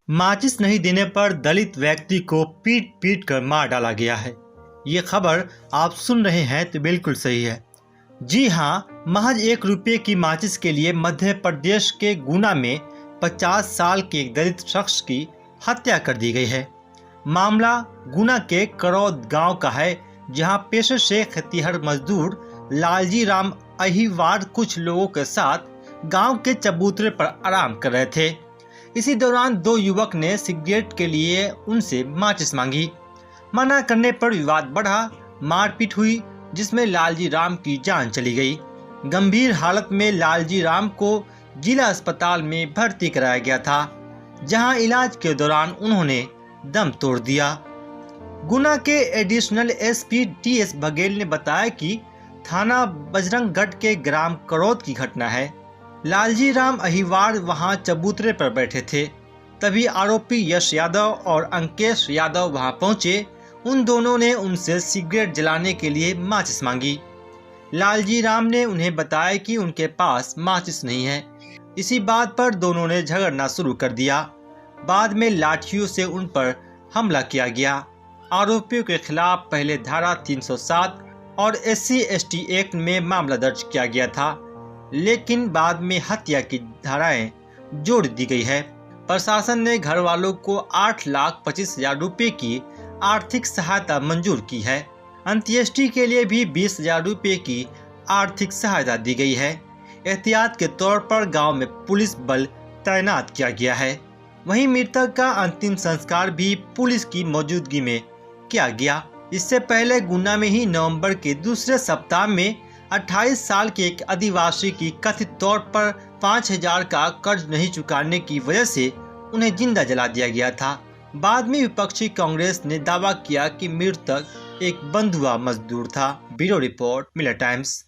माचिस नहीं देने पर दलित व्यक्ति को पीट पीट कर मार डाला गया है। ये खबर आप सुन रहे हैं तो बिल्कुल सही है। जी हाँ, महज 1 रुपये की माचिस के लिए मध्य प्रदेश के गुना में 50 साल के एक दलित शख्स की हत्या कर दी गई है। मामला गुना के करौद गांव का है, जहां पेशे से खेतिहर मजदूर लालजी राम अहिवार कुछ लोगों के साथ गांव के चबूतरे पर आराम कर रहे थे। इसी दौरान 2 युवक ने सिगरेट के लिए उनसे माचिस मांगी। मना करने पर विवाद बढ़ा, मारपीट हुई, जिसमें लालजी राम की जान चली गई। गंभीर हालत में लालजी राम को जिला अस्पताल में भर्ती कराया गया था, जहां इलाज के दौरान उन्होंने दम तोड़ दिया। गुना के एडिशनल एसपी टीएस बघेल ने बताया कि थाना बजरंगगढ़ के ग्राम करौद की घटना है। लालजी राम अहिवार वहां चबूतरे पर बैठे थे, तभी आरोपी यश यादव और अंकेश यादव वहां पहुंचे। उन दोनों ने उनसे सिगरेट जलाने के लिए माचिस मांगी। लालजी राम ने उन्हें बताया कि उनके पास माचिस नहीं है। इसी बात पर दोनों ने झगड़ना शुरू कर दिया। बाद में लाठियों से उन पर हमला किया गया। आरोपियों के खिलाफ पहले धारा 307 और SC/ST एक्ट में मामला दर्ज किया गया था, लेकिन बाद में हत्या की धाराएं जोड़ दी गई है। प्रशासन ने घर वालों को 8,25,000 रुपये की आर्थिक सहायता मंजूर की है। अंत्येष्टि के लिए भी 20,000 रुपये की आर्थिक सहायता दी गई है। एहतियात के तौर पर गांव में पुलिस बल तैनात किया गया है। वहीं मृतक का अंतिम संस्कार भी पुलिस की मौजूदगी में किया गया। इससे पहले गुना में ही नवंबर के दूसरे सप्ताह में 28 साल के एक आदिवासी की कथित तौर पर 5,000 का कर्ज नहीं चुकाने की वजह से उन्हें जिंदा जला दिया गया था। बाद में विपक्षी कांग्रेस ने दावा किया कि मृतक एक बंधुआ मजदूर था। Bureau report, mirror times.